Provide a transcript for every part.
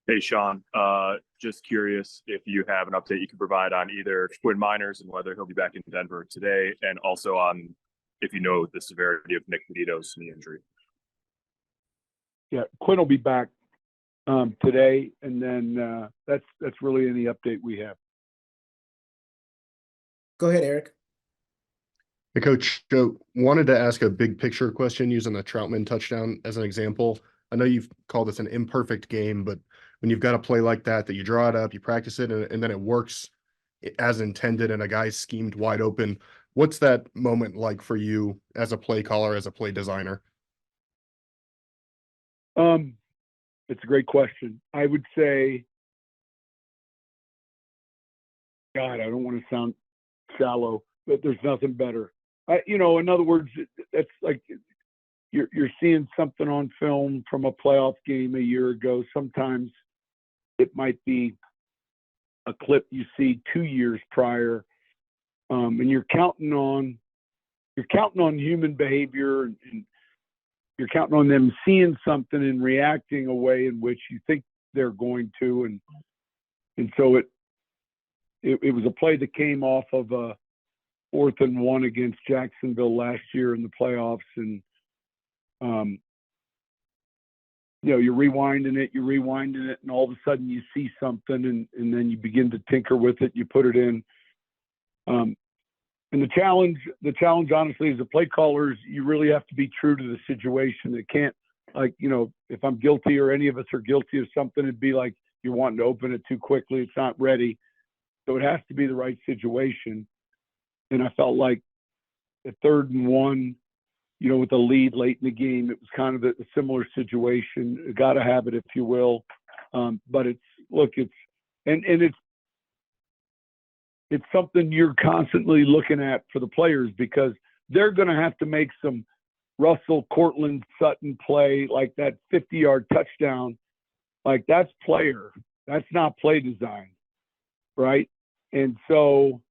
Hey, Sean. Just curious if you have an update you can provide on either Quinn Miners and whether he'll be back in Denver today, and also on if you know the severity of Nick Benito's knee injury. Yeah, Quinn will be back today, and then that's really any update we have. Go ahead, Eric. Hey, Coach, wanted to ask a big picture question using the Trautman touchdown as an example. I know you've called this an imperfect game, but when you've got a play like that you draw it up, you practice it, and then it works as intended and a guy's schemed wide open, what's that moment like for you as a play caller, as a play designer? It's a great question. I would say, God, I don't want to sound shallow, but there's nothing better. In other words, that's like you're seeing something on film from a playoff game a year ago. Sometimes it might be a clip you see 2 years prior, and you're counting on human behavior, and you're counting on them seeing something and reacting a way in which you think they're going to, and so it was a play that came off of a 4th and 1 against Jacksonville last year in the playoffs, and you're rewinding it, and all of a sudden you see something, and then you begin to tinker with it, you put it in. And the challenge, honestly, as a play caller, is you really have to be true to the situation. It can't, if I'm guilty or any of us are guilty of something, it'd be like you're wanting to open it too quickly. It's not ready. So it has to be the right situation. And I felt like at 3rd and 1, with the lead late in the game, it was kind of a similar situation. Got to have it, if you will. But it's something you're constantly looking at for the players, because they're going to have to make some Russell, Cortland, Sutton play, like that 50-yard touchdown. Like, that's player. That's not play design, right? And so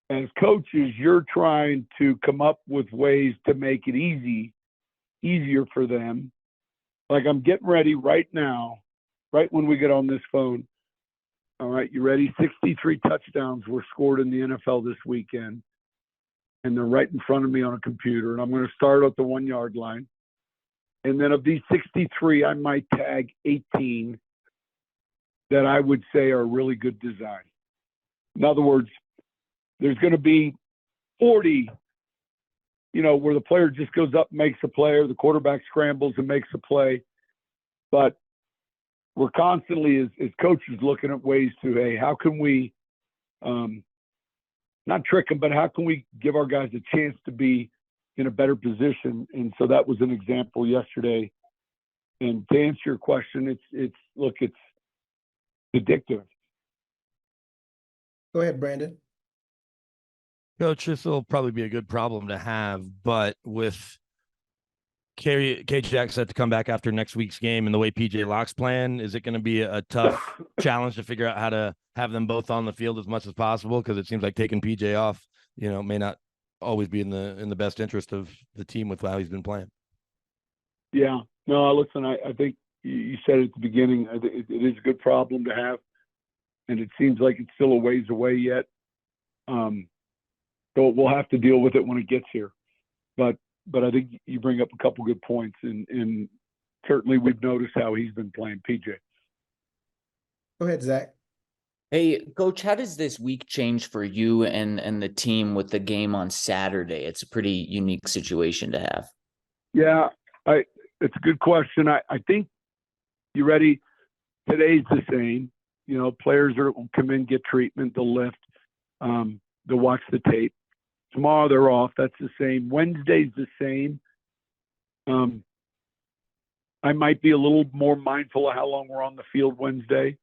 as coaches, you're trying to come up with ways to make it easier for them. Like, I'm getting ready right now, right when we get on this phone. All right, you ready? 63 touchdowns were scored in the NFL this weekend, and they're right in front of me on a computer, and I'm going to start at the 1-yard line. And then of these 63, I might tag 18 that I would say are really good design. In other words, there's going to be 40, where the player just goes up and makes a play, or the quarterback scrambles and makes a play. But we're constantly, as coaches, looking at ways to, hey, how can we not trick them, but how can we give our guys a chance to be in a better position? And so that was an example yesterday. And to answer your question, it's addictive. Go ahead, Brandon. Coach, this will probably be a good problem to have, but with K-Jack set to come back after next week's game and the way PJ Locke's playing, is it going to be a tough challenge to figure out how to have them both on the field as much as possible? Because it seems like taking PJ off, may not always be in the best interest of the team with how he's been playing. Yeah. No, listen, I think you said it at the beginning. It is a good problem to have, and it seems like it's still a ways away yet. So we'll have to deal with it when it gets here. But I think you bring up a couple good points, and certainly we've noticed how he's been playing, PJ. Go ahead, Zach. Hey, Coach, how does this week change for you and the team with the game on Saturday? It's a pretty unique situation to have. Yeah, it's a good question. I think, you ready? Today's the same. Players will come in, get treatment, they'll lift, they'll watch the tape. Tomorrow they're off. That's the same. Wednesday's the same. I might be a little more mindful of how long we're on the field Wednesday.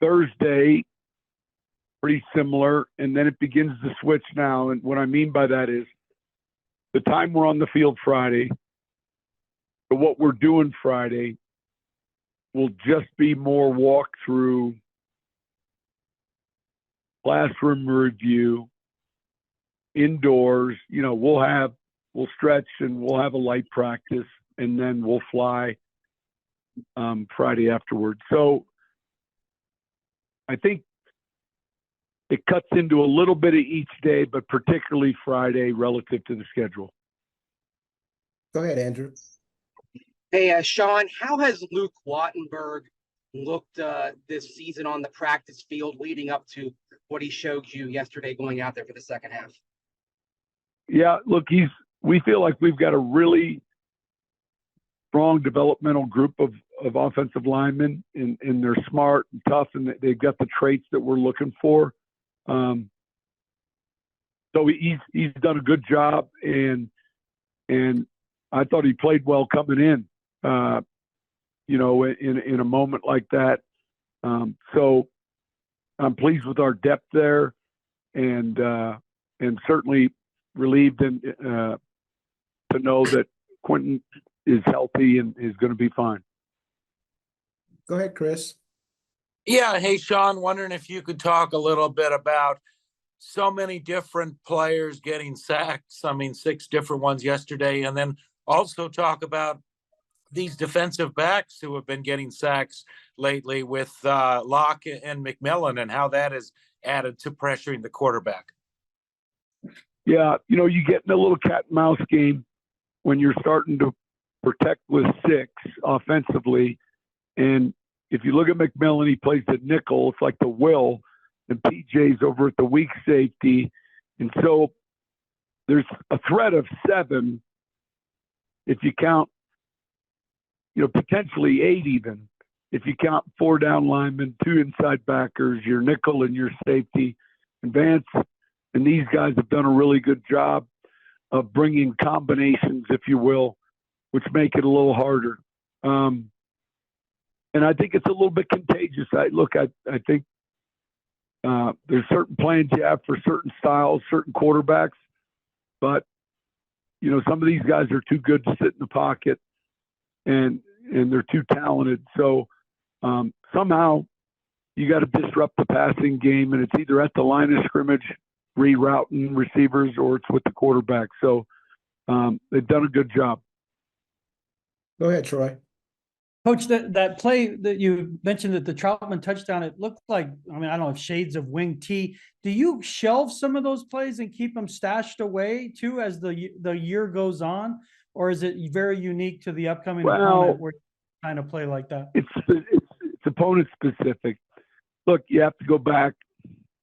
Thursday, pretty similar. And then it begins to switch now. And what I mean by that is the time we're on the field Friday, but what we're doing Friday will just be more walkthrough, classroom review, indoors. We'll stretch and we'll have a light practice, and then we'll fly Friday afterwards. So I think it cuts into a little bit of each day, but particularly Friday relative to the schedule. Go ahead, Andrew. Hey, Sean, how has Luke Wattenberg looked this season on the practice field leading up to what he showed you yesterday going out there for the second half? Yeah, look, we feel like we've got a really strong developmental group of offensive linemen, and they're smart and tough, and they've got the traits that we're looking for. So he's done a good job, and I thought he played well coming in, in a moment like that. So I'm pleased with our depth there, and certainly relieved to know that Quentin is healthy and is going to be fine. Go ahead, Chris. Yeah. Hey, Sean, wondering if you could talk a little bit about so many different players getting sacks. I mean, 6 different ones yesterday. And then also talk about these defensive backs who have been getting sacks lately with Locke and McMillan, and how that has added to pressuring the quarterback. Yeah, you get in a little cat and mouse game when you're starting to protect with 6 offensively. And if you look at McMillan, he plays the nickel. It's like the will, and PJ's over at the weak safety. And so there's a threat of 7 if you count, potentially 8 even. If you count 4 down linemen, 2 inside backers, your nickel and your safety. And Vance and these guys have done a really good job of bringing combinations, if you will, which make it a little harder. And I think it's a little bit contagious. I think there's certain plans you have for certain styles, certain quarterbacks, but some of these guys are too good to sit in the pocket, and they're too talented. So somehow you got to disrupt the passing game, and it's either at the line of scrimmage, rerouting receivers, or it's with the quarterback. So they've done a good job. Go ahead, Troy. Coach, that play that you mentioned, that the Trautman touchdown, it looked like, I don't know, shades of wing T. Do you shelve some of those plays and keep them stashed away too as the year goes on, or is it very unique to the upcoming opponent where you're trying to play like that? It's opponent specific. Look, you have to go back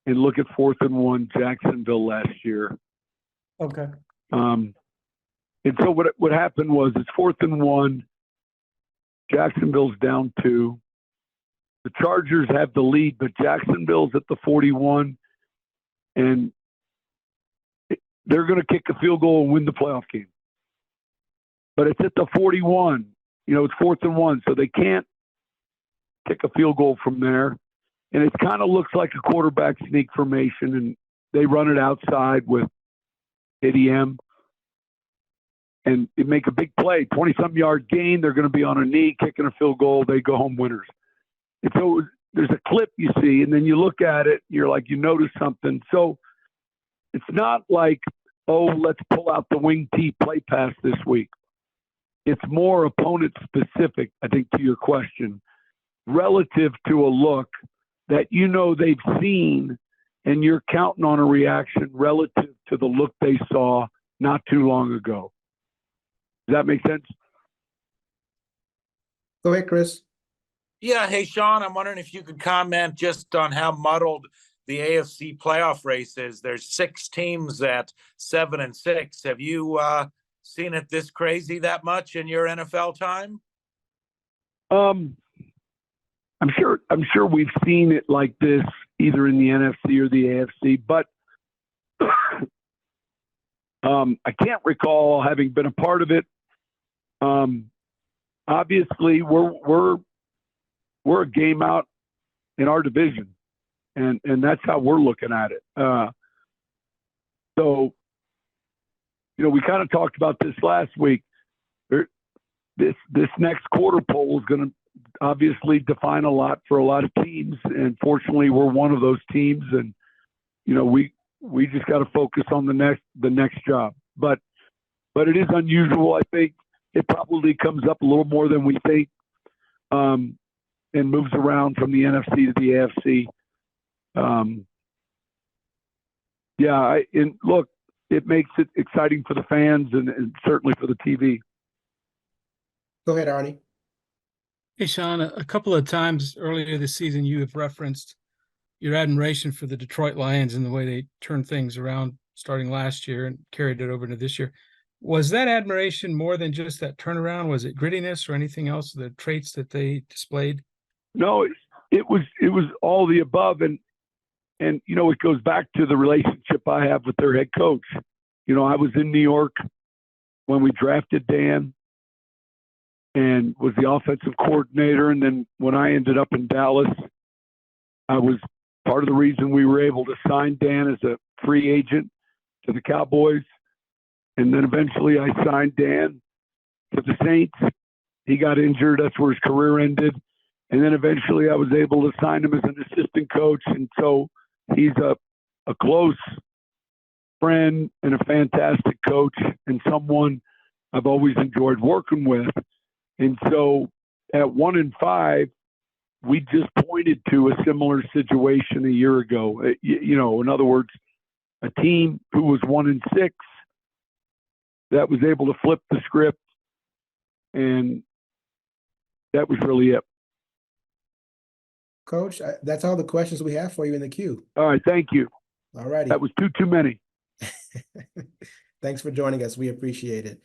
and look at 4th and 1 Jacksonville last year. Okay. And so what happened was, it's 4th and 1. Jacksonville's down 2. The Chargers have the lead, but Jacksonville's at the 41, and they're going to kick a field goal and win the playoff game. But it's at the 41. It's 4th and 1, so they can't kick a field goal from there. And it kind of looks like a quarterback sneak formation, and they run it outside with ADM. And they make a big play, 20-some yard gain. They're going to be on a knee, kicking a field goal. They go home winners. And so there's a clip you see, and then you look at it, you're like, you notice something. So it's not like, oh, let's pull out the wing T play pass this week. It's more opponent specific, I think, to your question, relative to a look that they've seen, and you're counting on a reaction relative to the look they saw not too long ago. Does that make sense? Go ahead, Chris. Yeah. Hey, Sean, I'm wondering if you could comment just on how muddled the AFC playoff race is. There's 6 teams at 7-6. Have you seen it this crazy that much in your NFL time? I'm sure we've seen it like this either in the NFC or the AFC, but I can't recall having been a part of it. Obviously, we're a game out in our division, and that's how we're looking at it. So, we kind of talked about this last week. This next quarter poll is going to obviously define a lot for a lot of teams, and fortunately, we're one of those teams. And we just got to focus on the next job. But it is unusual. I think it probably comes up a little more than we think. and moves around from the NFC to the AFC. And look, it makes it exciting for the fans and certainly for the TV. Go ahead, Arnie. Hey, Sean, a couple of times earlier this season, you have referenced your admiration for the Detroit Lions and the way they turned things around starting last year and carried it over into this year. Was that admiration more than just that turnaround? Was it grittiness or anything else, the traits that they displayed? No, it was all the above. And it goes back to the relationship I have with their head coach. I was in New York when we drafted Dan and was the offensive coordinator. And then when I ended up in Dallas, I was part of the reason we were able to sign Dan as a free agent to the Cowboys. And then eventually I signed Dan to the Saints. He got injured. That's where his career ended. And then eventually I was able to sign him as an assistant coach. And so he's a close friend and a fantastic coach and someone I've always enjoyed working with. And so at 1-5, we just pointed to a similar situation a year ago. In other words, a team who was 1-6 that was able to flip the script, and that was really it. Coach, that's all the questions we have for you in the queue. All right, thank you. All righty. That was too many. Thanks for joining us. We appreciate it.